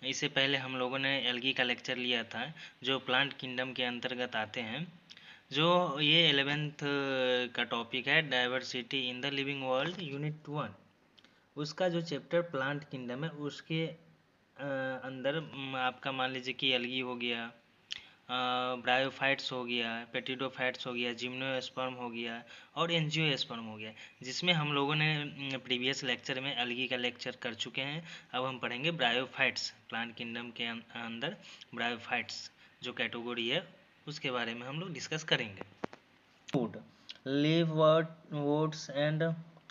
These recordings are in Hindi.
इससे पहले हम लोगों ने एल्गी का लेक्चर लिया था जो प्लांट किंगडम के अंतर्गत आते हैं। जो ये 11th का टॉपिक है diversity in the living world unit 1। उसका जो चैप्टर प्लांट किंगडम है उसके अंदर आपका मान लीजिए कि एल्गी हो गया, ब्रायोफाइट्स हो गया, पेटिडोफाइट्स हो गया, जिम्नोस्पर्म हो गया और एंजियोस्पर्म हो गया, जिसमें हम लोगों ने प्रीवियस लेक्चर में एल्गी का लेक्चर कर चुके हैं। अब हम पढ़ेंगे ब्रायोफाइट्स, प्लांट किंगडम के अंदर ब्रायोफाइट्स जो कैटेगरी है उसके बारे में हम लोग डिस्कस करेंगे। Food leafwoods and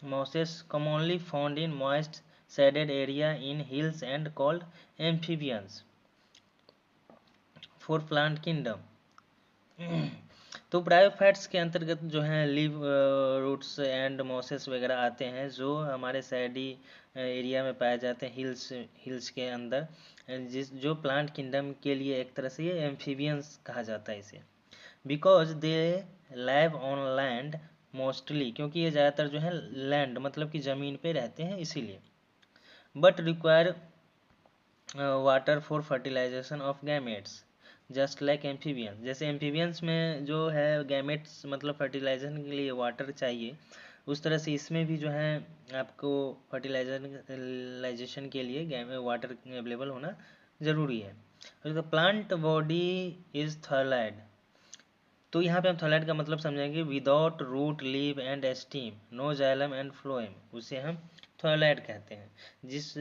mosses commonly found in moist shaded area in hills and called amphibians for plant kingdom। तो ब्रायोफाइट्स के अंतर्गत जो है लीव रूट्स एंड मॉसेस वगैरह आते हैं जो हमारे सैडी एरिया में पाए जाते हैं, हिल्स के अंदर, जो प्लांट किंगडम के लिए एक तरह से ये एम्फीबियंस कहा जाता है इसे। Because they live on land mostly, क्योंकि ये ज़्यादातर जो है लैंड मतलब कि ज़मीन पे रहते हैं इसीलिए। But require water for fertilization of gametes just like amphibians. जैसे एम्फीबियंस में जो है गैमेट्स मतलब फर्टिलाइजेशन के लिए वाटर चाहिए, उस तरह से इसमें भी जो है आपको फर्टिलाइजेशन के लिए वाटर अवेलेबल होना ज़रूरी है। तो प्लांट बॉडी इज थर्लाइड। तो यहाँ पे हम थर्लाइड का मतलब समझेंगे without root leave and stem, no xylem and phloem, उसे हम थर्लाइड कहते हैं। जिस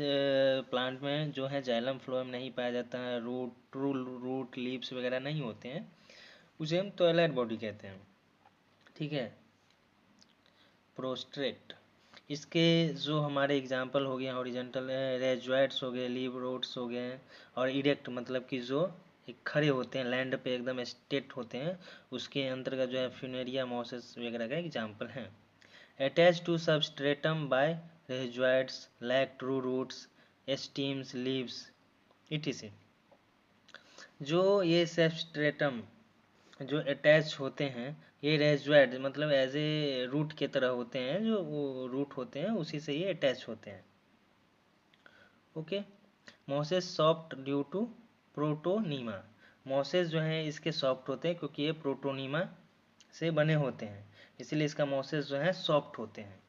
प्लांट में जो है जाइलम फ्लोएम नहीं पाया जाता है, रूट लीव्स वगैरह नहीं होते हैं, उसे हम थर्लाइड बॉडी कहते हैं। ठीक है। प्रोस्ट्रेट, इसके जो हमारे एग्जाम्पल हो गए हॉरिजॉन्टल रेजॉइड्स हो गए, लीव रूट्स हो गए, और इरेक्ट मतलब कि जो एक खड़े होते हैं लैंड पे एकदम स्टेट होते हैं, उसके अंतर्गत जो है फ्यूनेरिया मॉसेस वगैरह का एग्जाम्पल हैं। Attach to substratum by rhizoids like true roots, stems, leaves etc. जो ये सबस्ट्रेटम जो अटैच होते हैं, ये रेजॉइड मतलब एज ए रूट के तरह होते हैं, जो वो रूट होते हैं उसी से ये अटैच होते हैं। Okay. Mosses soft due to protonema. Mosses जो हैं इसके सॉफ्ट होते हैं क्योंकि ये प्रोटोनीमा से बने होते हैं, इसलिए इसका मॉसेस जो है सॉफ्ट होते हैं।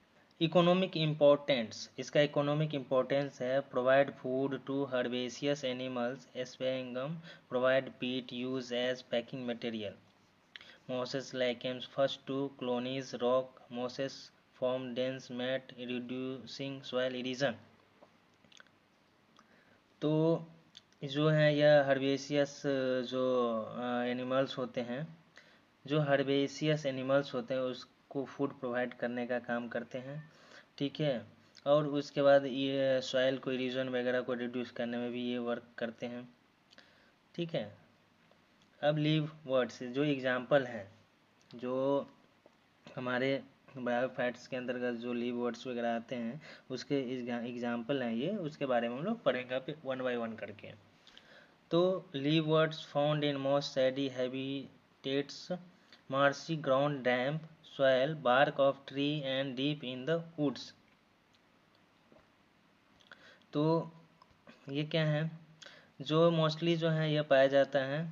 इकोनॉमिक इम्पोर्टेंस, इसका इकोनॉमिक इम्पोर्टेंस है provide food to herbaceous animals, sphagnum provide peat use as packing material. Mosses lichens first to colonize rock. Mosses form dense mat reducing soil erosion। तो जो है यह हर्बेसियस जो एनिमल्स होते हैं, जो हर्बेसियस एनिमल्स होते हैं उसको फूड प्रोवाइड करने का काम करते हैं। ठीक है। और उसके बाद ये सॉइल को इरोजन वगैरह को रिड्यूस करने में भी ये वर्क करते हैं। ठीक है। अब लीव वर्ड्स जो एग्जाम्पल हैं, जो हमारे बायोफैट्स के अंतर्गत जो लीव वर्ड्स वगैरह आते हैं उसके एग्जाम्पल हैं ये, उसके बारे में हम लोग पढ़ेंगे वन बाय वन करके। तो liverworts found in most shady habitats, marshy ground, damp soil, bark of tree and deep in the woods. तो ये क्या है, जो मोस्टली जो है यह पाया जाता है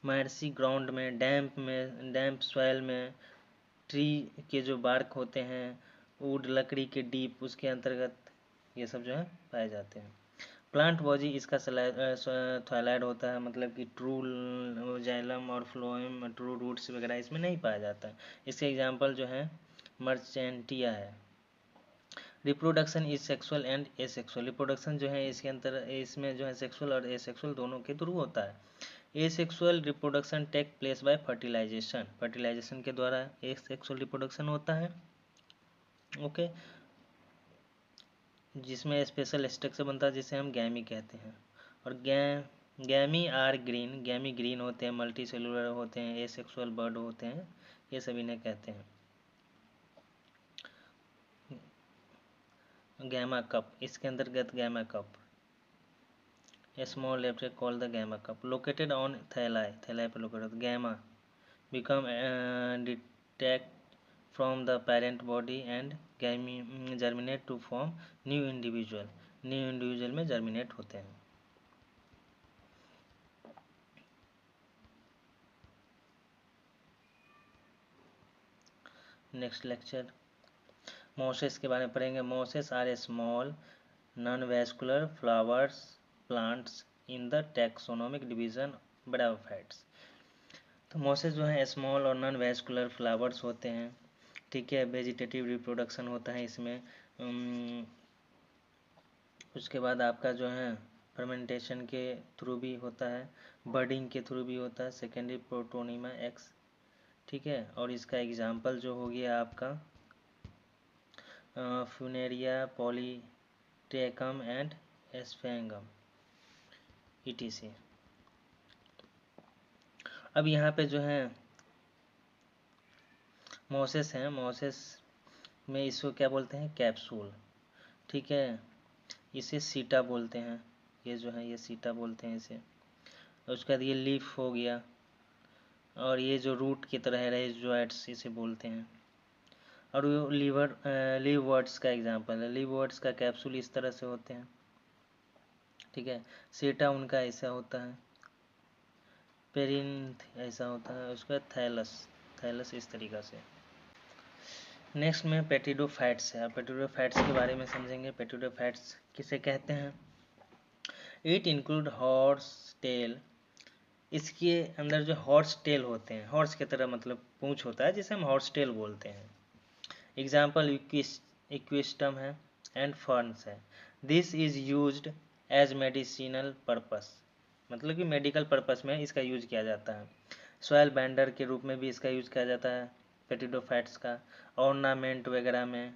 मार्शी ग्राउंड में, डैम्प सॉयल में, ट्री के जो बार्क होते हैं, वुड लकड़ी के डीप, उसके अंतर्गत ये सब जो है पाए जाते हैं। प्लांट बॉडी इसका थॉयलाइड होता है, मतलब कि ट्रू जाइलम और फ्लोएम, ट्रू रूट्स वगैरह इसमें नहीं पाया जाता है। इसके एग्जांपल जो है मर्चेंटिया है। Reproduction is sexual and asexual. Reproduction जो है इसके अंतर इसमें जो है सेक्सुअल और एसेक्सुअल दोनों के थ्रू होता है। Asexual reproduction take place by fertilization, fertilization के द्वारा एसेक्सुअल रिप्रोडक्शन होता है। ओके। जिसमें स्पेशल स्ट्रक्चर बनता है जिसे हम गैमी कहते हैं। और गैमी आर ग्रीन, गैमी ग्रीन होते हैं, मल्टी सेलुलर होते हैं, एसेक्सुअल बर्ड होते हैं, ये सभी इन्हें कहते हैं। गैमा कप, इसके अंतर्गत gemma cup, small left call the gemma cup, located on thalli, thalli पर located. Gemma become detached from the parent body and germinate to form new individual। New individual में जर्मिनेट होते हैं। नेक्स्ट लेक्चर मोसेस के बारे में पढ़ेंगे। Mosses are a small non vascular flowers plants in the taxonomic division bryophytes. तो मोसेस जो है स्मॉल और नॉन वैस्कुलर फ्लावर्स होते हैं, ठीक है। वेजिटेटिव रिप्रोडक्शन होता है इसमें। उसके बाद आपका जो है फर्मेंटेशन के थ्रू भी होता है, बर्डिंग के थ्रू भी होता है, सेकेंडरी प्रोटोनिमा एक्स, ठीक है। और इसका एग्जाम्पल जो हो गया आपका फ्यूनेरिया पॉलीट्रेकम एंड एस्फेंगम ईटीसी। अब यहाँ पे जो है मोसेस हैं, मोसेस में इसको क्या बोलते हैं, कैप्सूल, ठीक है। इसे सीटा बोलते हैं, ये जो है ये सीटा बोलते हैं इसे। उसके बाद ये लीफ हो गया, और ये जो रूट की तरह है रेजोइड्स इसे बोलते हैं। और वो लीवर्ड्स का एग्जांपल है। लीवर्ड्स का कैप्सूल इस तरह से होते हैं, ठीक है। सीटा उनका ऐसा होता है, पेरिन्थ ऐसा होता है, उसके बाद थैलस, थैलस इस तरीक़ा से। नेक्स्ट में पेटिडोफाइट्स है। पेटिडोफाइट्स के बारे में समझेंगे। पेटिडोफाइट्स किसे कहते हैं? It include horse tail. इसके अंदर जो हॉर्स टेल होते हैं, हॉर्स की तरह मतलब पूंछ होता है, जिसे हम हॉर्स टेल बोलते हैं। एग्जाम्पल इक्विस्टम है एंड फर्न्स है। This is used as medicinal purpose, मतलब कि मेडिकल पर्पस में इसका यूज किया जाता है। सॉयल बैंडर के रूप में भी इसका यूज किया जाता है पेटिडोफाइट्स का, ऑर्नामेंट वगैरह में।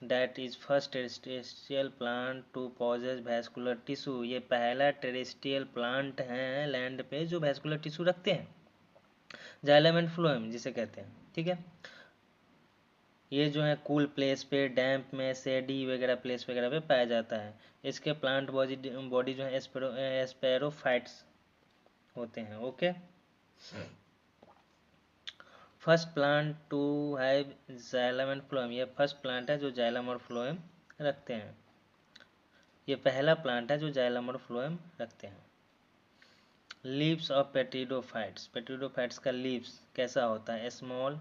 That is first terrestrial plant to possess vascular tissue. ये पहला टेरेस्ट्रियल प्लांट है लैंड पे जो वैस्कुलर टिश्यू रखते हैं, जाइलम एंड फ्लोएम जिसे कहते हैं, ठीक है। ये जो है कूल प्लेस पे, डैम्प में, सेडी वगैरह प्लेस वगैरह पे पाया जाता है। इसके प्लांट बॉडी जो है एस्पेरोफाइट्स होते हैं, okay. First plant to have xylem and phloem. ये फर्स्ट प्लांट है जो जाइलम और फ्लोएम रखते हैं। ये पहला प्लांट है जो जाइलम और फ्लोएम रखते हैं। Leaves of पेटिडोफाइट्स। पेटिडोफाइट्स का लीव्स कैसा होता है? स्मॉल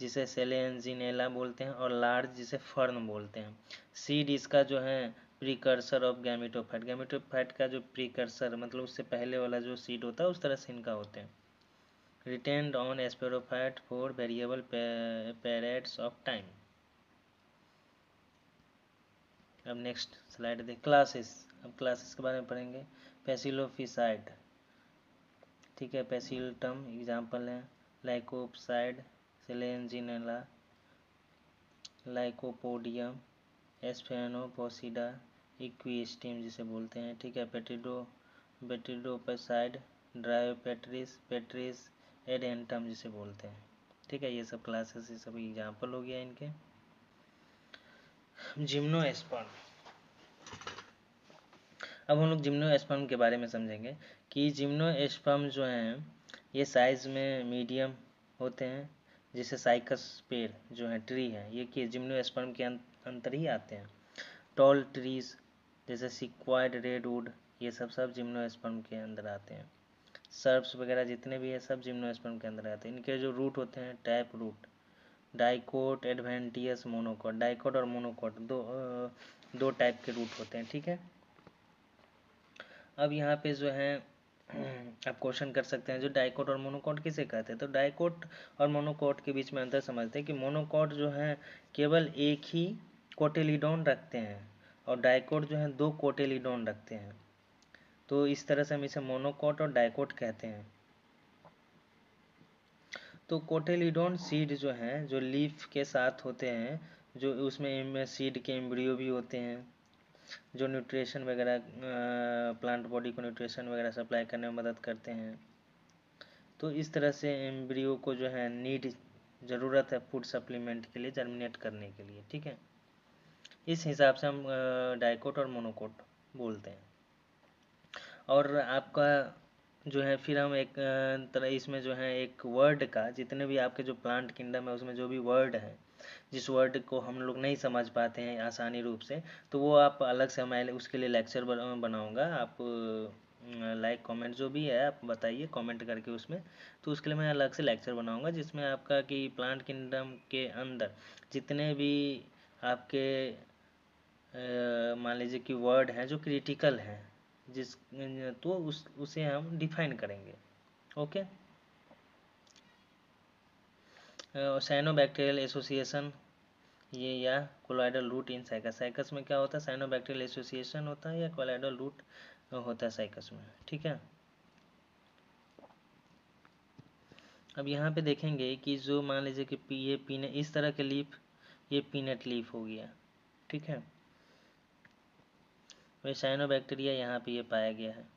जिसे सेलेंजिनेला बोलते हैं, और लार्ज जिसे फर्न बोलते हैं। सीड इसका जो है प्रीकर्सर ऑफ गैमेटोफाइट। गैमेटोफाइट का जो प्रीकर्सर मतलब उससे पहले वाला जो सीड होता है, उस तरह से इनका होते हैं। Retained on sporophyte for variable periods of time. अब नेक्स्ट स्लाइड देख, क्लासेस। अब क्लासेस के बारे में पढ़ेंगे। पैसिलोफिसाइड, ठीक है। पैसिलटम एग्जाम्पल है लाइकोपसाइड, सेलेंजिनेला, लाइकोपोडियम, एस्फेनोपोसिडा, इक्विस्टीम जिसे बोलते हैं, ठीक है। पेटिडोपसाइड, ड्रायोपेट्रिस, पेट्रिस, एडेंटम जिसे बोलते हैं, ठीक है। ये सब क्लासेस, ये सब एग्जाम्पल हो गया इनके। जिम्नोएस्पर्म। अब हम लोग जिम्नोएस्पर्म के बारे में समझेंगे कि जिम्नोएस्पर्म जो हैं ये साइज में मीडियम होते हैं, जिसे साइकस पेड़ जो है ट्री है, ये कि जिम्नोएस्पर्म के अंतर ही आते हैं। टॉल ट्रीज जैसे सिक्वाइड, रेडवुड, ये सब जिम्नोएस्पर्म के अंदर आते हैं। सर्प्स वगैरह जितने भी है सब जिम्नोएस्पर्म के अंदर आते हैं। इनके जो रूट होते हैं tap root, dicot, adventitious, monocot. Dicot और मोनोकोट दो टाइप के रूट होते हैं, ठीक है। अब यहाँ पे जो है आप क्वेश्चन कर सकते हैं जो डाइकोट और मोनोकोट किसे कहते हैं। तो डाइकोट और मोनोकोट के बीच में अंतर समझते हैं कि मोनोकोट जो है केवल एक ही कोटेलिडोन रखते हैं, और डाइकोट जो है दो कोटेलिडोन रखते हैं। तो इस तरह से हम इसे मोनोकोट और डाइकोट कहते हैं। तो कोटेलिडोन सीड जो है जो लीफ के साथ होते हैं, जो उसमें सीड के एम्ब्रियो भी होते हैं, जो न्यूट्रिशन वगैरह प्लांट बॉडी को न्यूट्रिशन वगैरह सप्लाई करने में मदद करते हैं। तो इस तरह से एम्ब्रियो को जो है ज़रूरत है फूड सप्लीमेंट के लिए, जर्मिनेट करने के लिए, ठीक है। इस हिसाब से हम डाइकोट और मोनोकोट बोलते हैं। और आपका जो है फिर हम एक तरह इसमें जो है एक वर्ड का, जितने भी आपके जो प्लांट किंगडम है उसमें जो भी वर्ड है जिस वर्ड को हम लोग नहीं समझ पाते हैं आसानी रूप से, तो वो आप अलग से मैं उसके लिए लेक्चर बनाऊँगा। आप लाइक कमेंट जो भी है आप बताइए कमेंट करके उसमें, तो उसके लिए मैं अलग से लेक्चर बनाऊँगा जिसमें आपका कि प्लांट किंगडम के अंदर जितने भी आपके मान लीजिए कि वर्ड हैं जो क्रिटिकल हैं, जिस तो उसे हम डिफाइन करेंगे। ओके। साइनोबैक्टीरियल एसोसिएशन ये या coralloid root in cycas. Cycas में क्या होता है, साइनोबैक्टीरियल एसोसिएशन होता है या कोलाइडल रूट होता है साइकस में। ठीक है। अब यहाँ पे देखेंगे कि जो मान लीजिए कि ये पीने इस तरह के लीफ, ये पीनट लीफ हो गया। ठीक है। वही साइनोबैक्टीरिया यहाँ पे ये पाया गया है।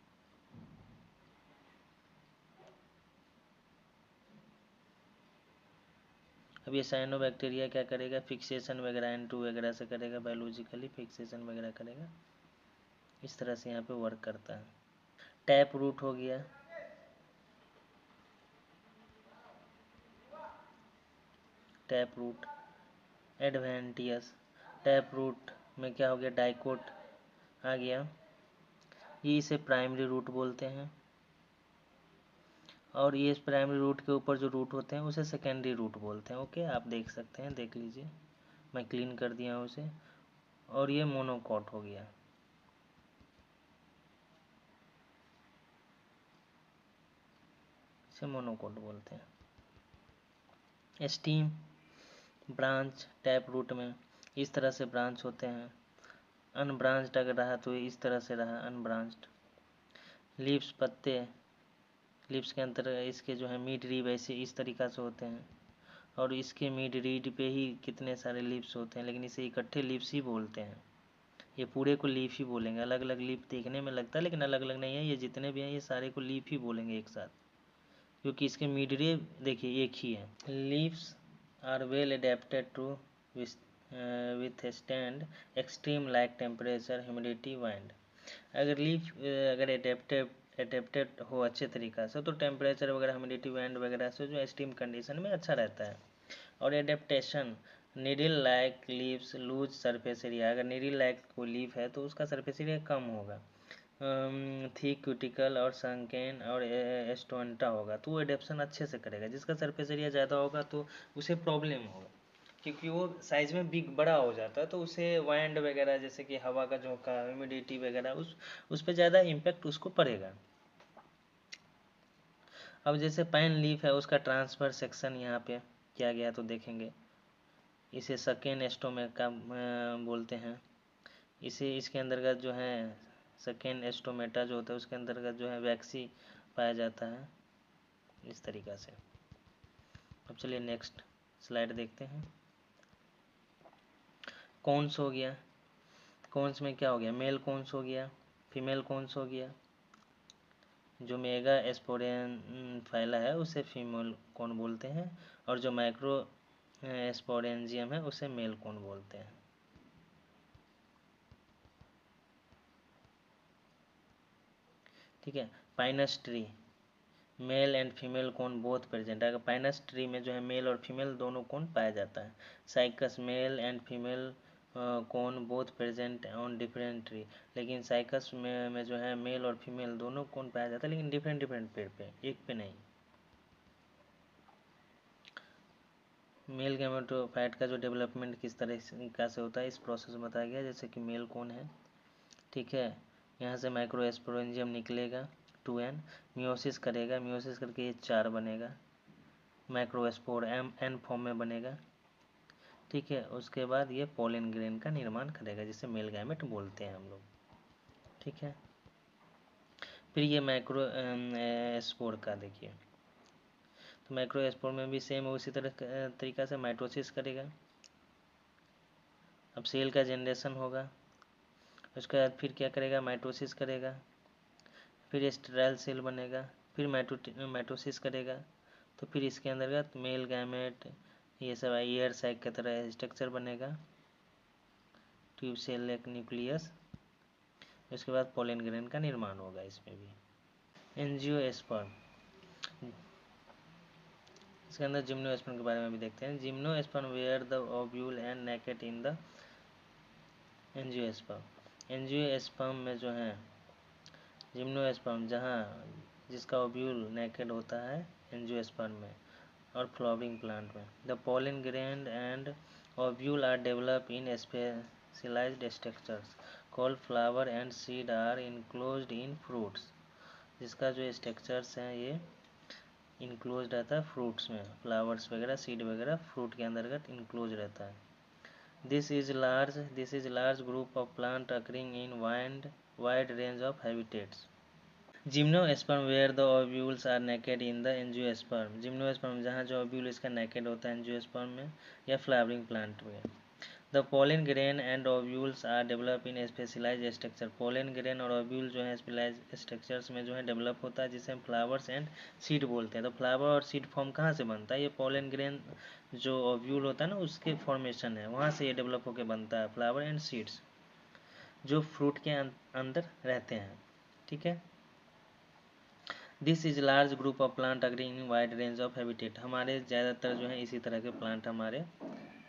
अब ये साइनोबैक्टीरिया क्या करेगा, फिक्सेशन वगैरह N2 वगैरह से करेगा, बायोलॉजिकली फिक्सेशन वगैरह करेगा। इस तरह से यहाँ पे वर्क करता है। टैप रूट हो गया, tap root adventitious. Tap root में क्या हो गया, डाइकोट आ गया। ये इसे प्राइमरी रूट बोलते हैं, और ये इस प्राइमरी रूट के ऊपर जो रूट होते हैं उसे सेकेंडरी रूट बोलते हैं। ओके, आप देख सकते हैं, देख लीजिए, मैं क्लीन कर दिया हूँ उसे। और ये मोनोकॉट हो गया। इसे मोनोकॉट बोलते हैं। स्टीम ब्रांच टैप रूट में इस तरह से ब्रांच होते हैं। अनब्रांच्ड अगर रहा तो इस तरह से रहा अनब्रांच्ड। लीव्स पत्ते, लीव्स के अंदर इसके जो है मिड रीड ऐसे इस तरीक़ा से होते हैं, और इसके मिड रीड पे ही कितने सारे लीव्स होते हैं, लेकिन इसे इकट्ठे लीव्स ही बोलते हैं। ये पूरे को लीफ ही बोलेंगे। अलग अलग लीफ देखने में लगता है लेकिन अलग अलग नहीं है, ये जितने भी हैं ये सारे को लीफ ही बोलेंगे एक साथ, क्योंकि इसके मिड रीड देखिए एक ही है। Leaves are well adapted to withstand extreme like temperature, humidity, wind। अगर लीफ अगर एडेप्टेड हो अच्छे तरीक़ा से तो टेम्परेचर वगैरह, ह्यूमिडिटी, वाइंड वगैरह से जो एक्सट्रीम कंडीशन में अच्छा रहता है। और adaptation needle like leaves lose surface area. अगर नीडल लाइक कोई लीफ है तो उसका सरफेस एरिया कम होगा। थिक क्यूटिकल और संकेन और एस्टोंटा होगा तो वो एडेप्शन अच्छे से करेगा। जिसका सरफेस एरिया ज़्यादा होगा तो उसे प्रॉब्लम होगा, क्योंकि वो साइज़ में बिग बड़ा हो जाता है, तो उसे वाइंड वगैरह जैसे कि हवा का झोंका, ह्यूमिडिटी वगैरह उस पर ज़्यादा इम्पैक्ट उसको पड़ेगा। अब जैसे पाइन लीफ है उसका ट्रांसफर सेक्शन यहाँ पे किया गया तो देखेंगे, इसे सकेन एस्टोमेका बोलते हैं। इसे इसके अंतर्गत जो है सकेन एस्टोमेटा जो होता है उसके अंतर्गत जो है वैक्सी पाया जाता है इस तरीक़ा से। अब चलिए नेक्स्ट स्लाइड देखते हैं। कौन्स हो गया, कौन्स में क्या हो गया, मेल कौन्स हो गया, फीमेल कौन्स हो गया। जो मेगा एस्पोरेन फैला है उसे फीमेल कौन बोलते हैं, और जो माइक्रो एस्पोरेंजियम है उसे मेल कौन बोलते हैं। ठीक है। Pinus tree male and female कौन बोथ प्रेजेंट है। अगर पाइनस ट्री में जो है मेल और फीमेल दोनों कौन पाया जाता है। साइकस मेल एंड फीमेल कौन both present on different tree. लेकिन साइकस में जो है मेल और फीमेल दोनों कौन पाया जाता है, लेकिन डिफरेंट डिफरेंट पेड़ पे, एक पे नहीं। मेल गैमेटोफाइट का जो डेवलपमेंट किस तरह से होता है इस प्रोसेस में बताया गया। जैसे कि मेल कौन है, ठीक है, यहाँ से माइक्रोएस्पोरेंजियम निकलेगा 2n, मियोसिस करेगा, मियोसिस करके ये 4 बनेगा, माइक्रोएस्पोर एन फॉर्म में बनेगा। ठीक है। उसके बाद ये पोलन ग्रेन का निर्माण करेगा जिसे मेल गैमेट बोलते हैं हम लोग। ठीक है। फिर ये माइक्रो स्पोर का देखिए, तो माइक्रो स्पोर में भी सेम उसी तरीक़ा से माइटोसिस करेगा। अब सेल का जनरेशन होगा, उसके बाद फिर क्या करेगा, माइटोसिस करेगा, फिर स्टेराइल सेल बनेगा, फिर माइटोसिस करेगा, तो फिर इसके अंतर्गत मेल गैमेट ये सब ईयर सैक की तरह स्ट्रक्चर बनेगा, ट्यूब सेल एक न्यूक्लियस। उसके बाद पोलन ग्रेन का निर्माण होगा इसमें भी। एंजियोस्पर्म इसके अंदर जिम्नोस्पर्म के बारे में भी देखते हैं। Gymnosperm where the ovule and naked in the angiosperm. Angiosperm में जो है जिम्नोस्पर्म जिसका ओव्यूल नेकेड होता है एंजियोस्पर्म में और फ्लावरिंग प्लांट में। The pollen grain and ovule are develop in specialized structures called flower and seed are enclosed in fruits. जिसका जो स्ट्रक्चर्स हैं ये इनक्लोज रहता है फ्रूट्स में, फ्लावर्स वगैरह सीड वगैरह फ्रूट के अंतर्गत इनक्लोज रहता है। This is large group of plant occurring in wide range of habitats. Gymnosperm where the ovules are naked in the angiosperm. Gymnosperm जहाँ जो ओव्यूल इसका नेकेड होता है एंजियोस्पर्म में या फ्लावरिंग प्लांट में। The pollen grain and ovules are develop in specialized structure. Pollen grain और ओव्यूल जो है स्पेशलाइज्ड स्ट्रक्चर्स में जो है डेवलप होता है, जिसे हम फ्लावर्स एंड सीड बोलते हैं। तो फ्लावर और सीड फॉर्म कहाँ से बनता है? ये पोलन ग्रेन जो ओव्यूल होता है ना उसके फॉर्मेशन है, वहाँ से ये डेवलप होकर बनता है फ्लावर एंड सीड्स जो फ्रूट के अंदर रहते हैं। ठीक है। This is large group of plant agreeing in wide range of habitat. हमारे ज़्यादातर जो है इसी तरह के प्लांट हमारे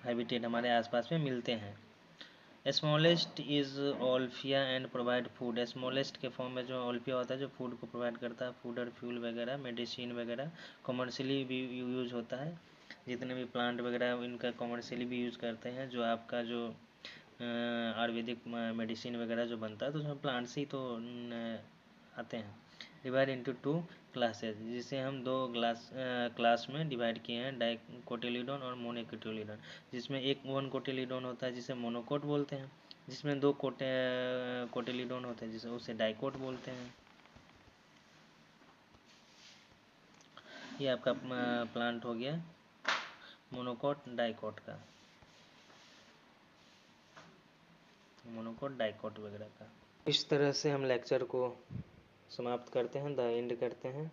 हैबिटेट हमारे आसपास में मिलते हैं। Smallest is Wolffia and provide food. Smallest के फॉर्म में जो ओल्फिया होता है जो फूड को प्रोवाइड करता है, फूड और फ्यूल वगैरह मेडिसिन वगैरह कॉमर्शियली भी यूज होता है। जितने भी प्लांट वगैरह इनका कॉमर्शियली भी यूज़ करते हैं। जो आपका जो आयुर्वेदिक मेडिसिन वगैरह जो बनता है तो उसमें प्लांट से ही तो आते हैं। डिवाइड इंटू 2 क्लासेज, जिसे हम दो क्लास में डिवाइड किए हैं, डाइकोटिलीडोन और मोनोकोटिलीडोन। जिसमें एक वन कोटिलीडोन होता है जिसे मोनोकोट बोलते हैं, जिसमें दो कोटिलीडोन होते हैं जिसे उसे डाइकोट बोलते हैं। ये आपका प्लांट हो गया मोनोकोट डाइकोट का, मोनोकोट डाइकोट वगैरह का। इस तरह से हम लेक्चर को समाप्त करते हैं, द एंड करते हैं।